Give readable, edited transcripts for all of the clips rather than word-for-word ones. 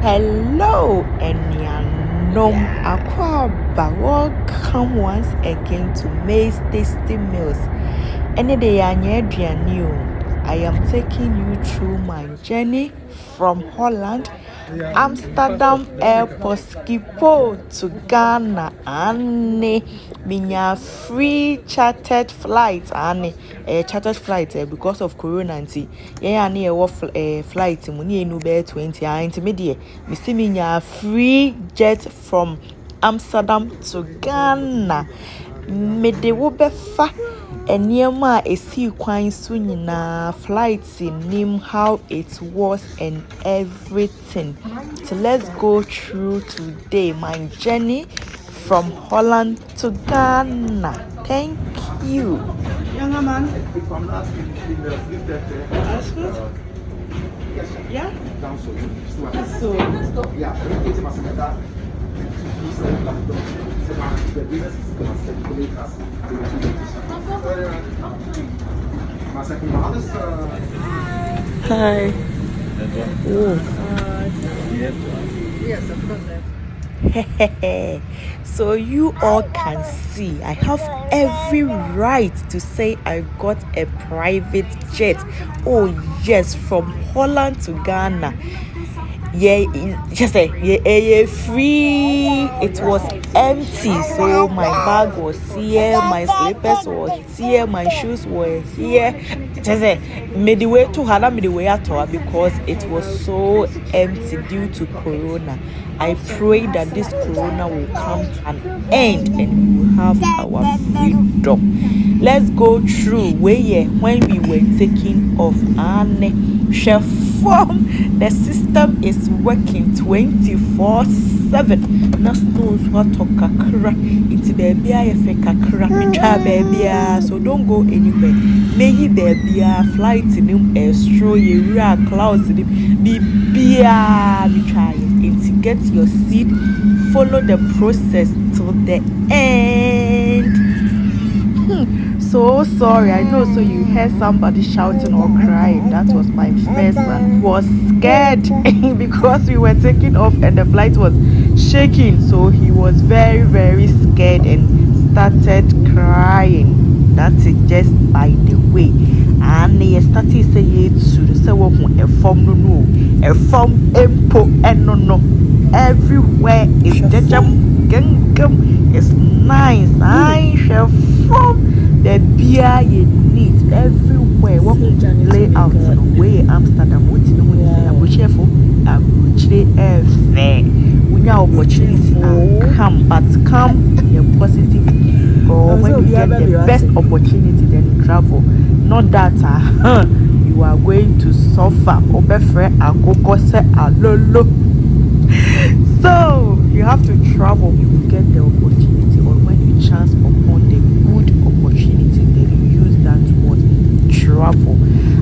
Hello, Enyanom Akwaba. Welcome once again to May's Tasty Meals. Any day new. I am taking you through my journey from Holland, Amsterdam Airport, Schiphol to Ghana, and minya free chartered flight, and chartered flight because of Corona. Yeah, and flight money no bear 20 intermediate. Me see minya free jet from Amsterdam to Ghana. Me de wo befa enema a esi kwan so nyina flight nim how it was and everything. So let's go through today my journey from Holland to Ghana. Thank you. Younger man. Alles gut? Ja? So. Ja, Hi. Oh. Yes, of course. So you all can see I have every right to say I got a private jet. Oh yes, from Holland to Ghana. Yeah, just say yeah, free. It was empty, so my bag was here, my slippers were here, my shoes were here. Just say midway to Ghana, midway at all because it was so empty due to Corona. I pray that this Corona will come to an end and we will have our freedom. Let's go through where when we were taking off and chef form. The system is working 24/7. Na stones what kakra. It's baby I kakra. Baby, so don't go anywhere. Maybe baby flight in him astro ye clouds in bibia try it. Get your seat. Follow the process till the end. So sorry, I know. So you heard somebody shouting or crying. That was my first one. Was scared because we were taking off and the flight was shaking. So he was very, very scared and started crying. That's it, just by the way. And he started saying to say what a form no, a form empo and no. Everywhere is jajam gengam. It's nice. I shall form. The beer you need everywhere. What lay out the way Amsterdam? What you know? I'm cheerful. I'm fair. We now opportunity come, but come you're positive. Or when you get the best opportunity, then you travel. Not that you are going to suffer. So you have to travel. You will get the opportunity, or when you chance upon the good opportunity, then you use that word travel.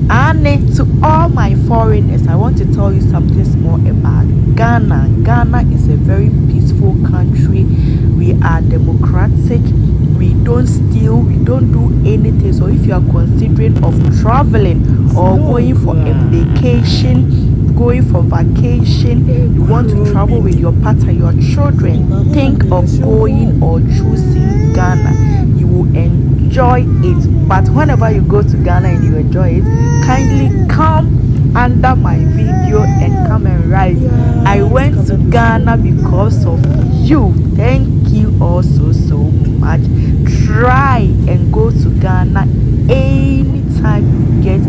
And to all my foreigners, I want to tell you something small about Ghana. Ghana is a very peaceful country. We are democratic. We don't steal. We don't do anything. So if you are considering of traveling or going for a vacation, going for vacation, you want to travel with your partner, your children, think of going or choosing Ghana. You will enjoy it. But whenever you go to Ghana and you enjoy it, kindly come under my video and come and write, I went to Ghana because of you. Thank you all so much. Try and go to Ghana anytime you get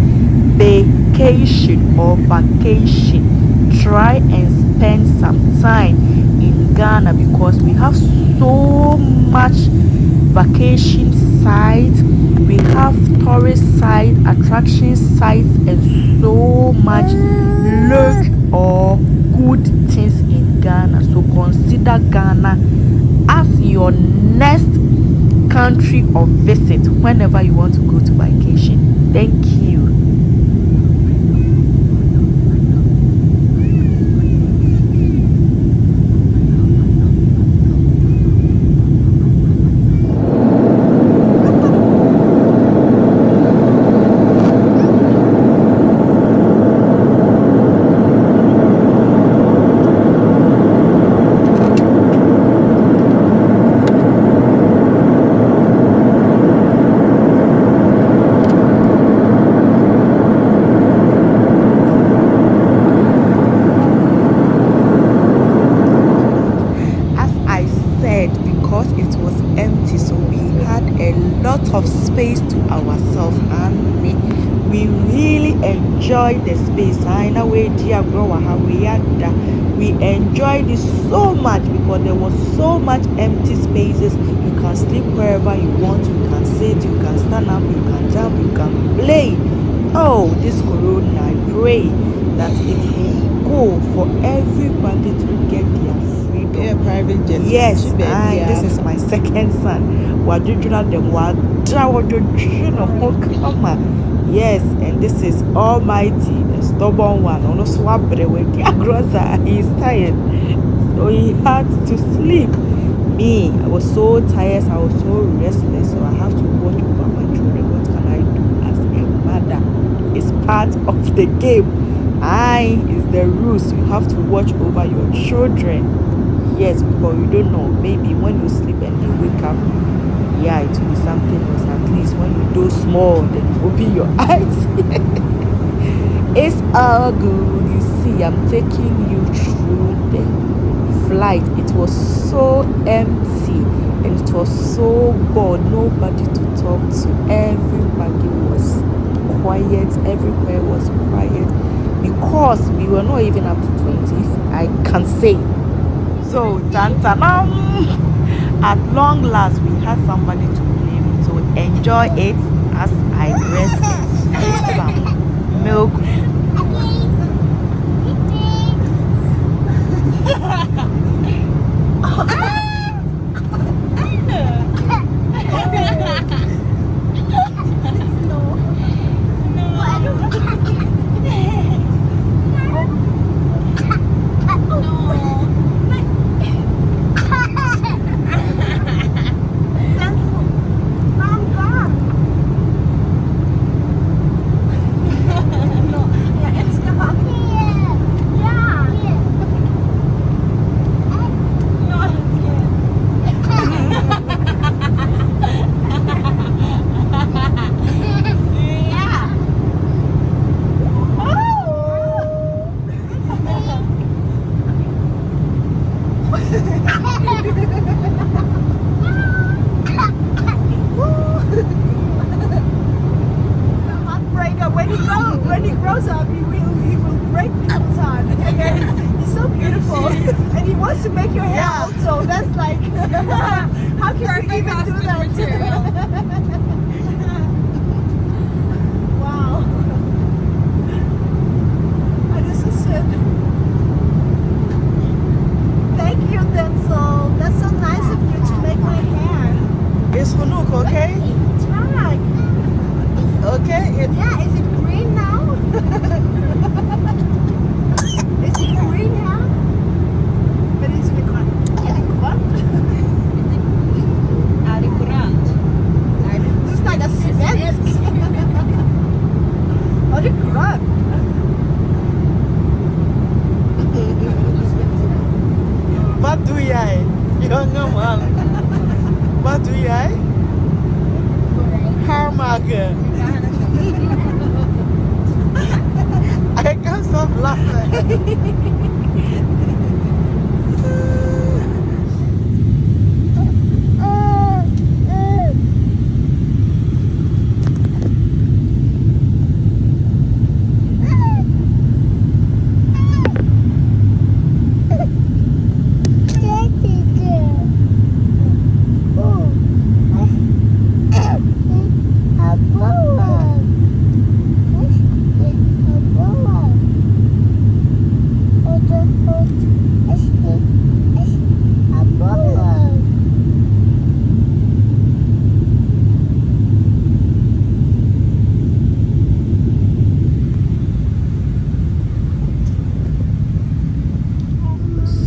vacation or vacation. Try and spend some time in Ghana because we have so much vacation sites, we have tourist sites, attraction sites, and so much look or good things in Ghana. So consider Ghana as your next country of visit whenever you want to go to vacation. Thank you. of space to ourselves, and we really enjoy the space. I know we enjoyed it so much because there was so much empty spaces. You can sleep wherever you want, you can sit, you can stand up, you can jump, you can play. Oh, this corona, I pray that it will go for everybody to get their freedom. Yeah, private jet. Yes, this is my second son. Yes, and this is Almighty, the stubborn one. He's tired, so he had to sleep. Me, I was so tired, I was so restless, so I have to watch over my children. What can I do as a mother? It's part of the game. Is the rules. You have to watch over your children. Yes, because you don't know. Maybe when you sleep and you wake up, it will be something else. At least when you do small, then you open your eyes. It's all good. You see, I'm taking you through the flight. It was so empty and it was so bored. Nobody to talk to. Everybody was quiet. Everywhere was quiet because we were not even up to 20, if I can say. So, at long last, we had somebody to blame. So enjoy it as I rest and sip some milk. When he grows up, he will break people's heart. He's so beautiful, and he wants to make your hair also. That's like, how can you even do that? Wow. This is it. Thank you, Denzel. That's so nice of you to make my hair. It's Hunuk, okay? Tag. Okay? Yeah, is it green now? Is it green now? But is it what? Looks like a cement. Oh, the grunt. Wat doe jij, jongeman? Wat doe jij? Haar maken. I can't stop laughing.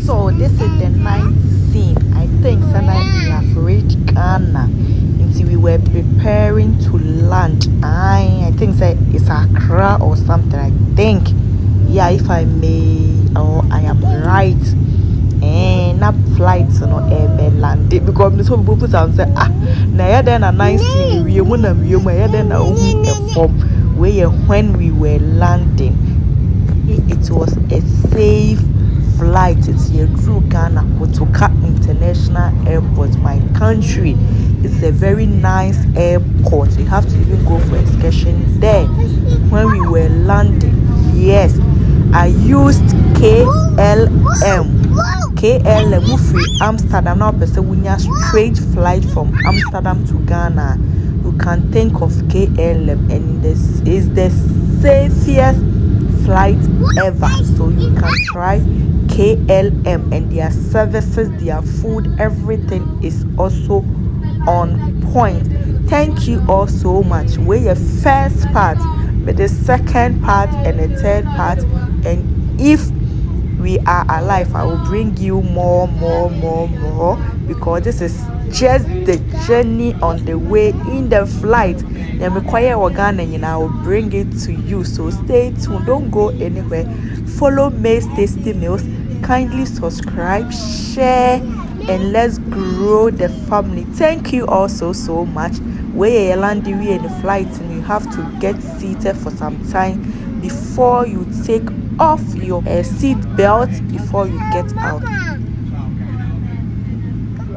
So this is the ninth scene. I think Sana we have reached Ghana. Until we were preparing to land. I think that it's Accra or something. I think. Yeah, if I may, or I am right. And that flight air landed because some people say na then a nice scene we then a form where when we were landing it was a safe flight. It's here through Ghana Kotoka International International Airport, my country. It's a very nice airport. You have to even go for excursion there. When we were landing, yes, I used KLM. KLM free Amsterdam. Now person we need straight flight from Amsterdam to Ghana. You can think of KLM, and this is the safest flight ever. So you can try KLM, and their services, their food, everything is also on point. Thank you all so much. We're your first part, but the second part and the third part, and if we are alive, I will bring you more, because this is just the journey on the way in the flight. Then require organ and I will bring it to you. So stay tuned, don't go anywhere. Follow May's Tasty Meals, kindly subscribe, share, and let's grow the family. Thank you all so much. Where you land we in the flight, and you have to get seated for some time before you take off your seat belt before you get out.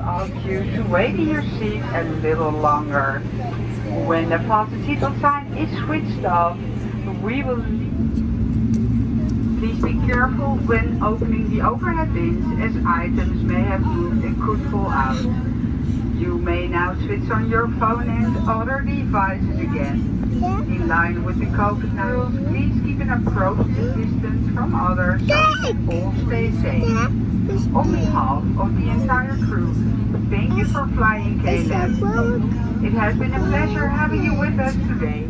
Ask you to wait in your seat a little longer. When the fasten seatbelt sign is switched off, we will. Please be careful when opening the overhead bins, as items may have moved and could fall out. You may now switch on your phone and other devices again. In line with the COVID rules, please keep an appropriate distance from others so all stay safe. On behalf of the entire crew, thank you for flying KLM. It has been a pleasure having you with us today.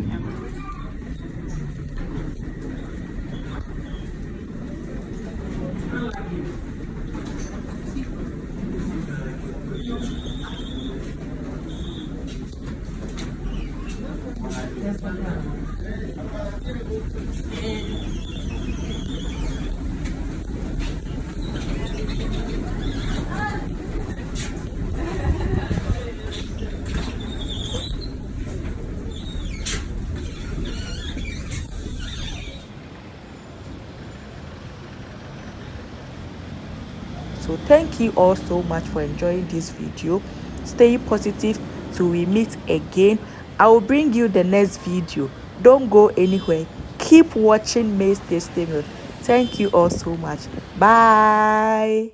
So thank you all so much for enjoying this video. Stay positive till we meet again. I will bring you the next video. Don't go anywhere. Keep watching May's Tasty Meals. Thank you all so much. Bye.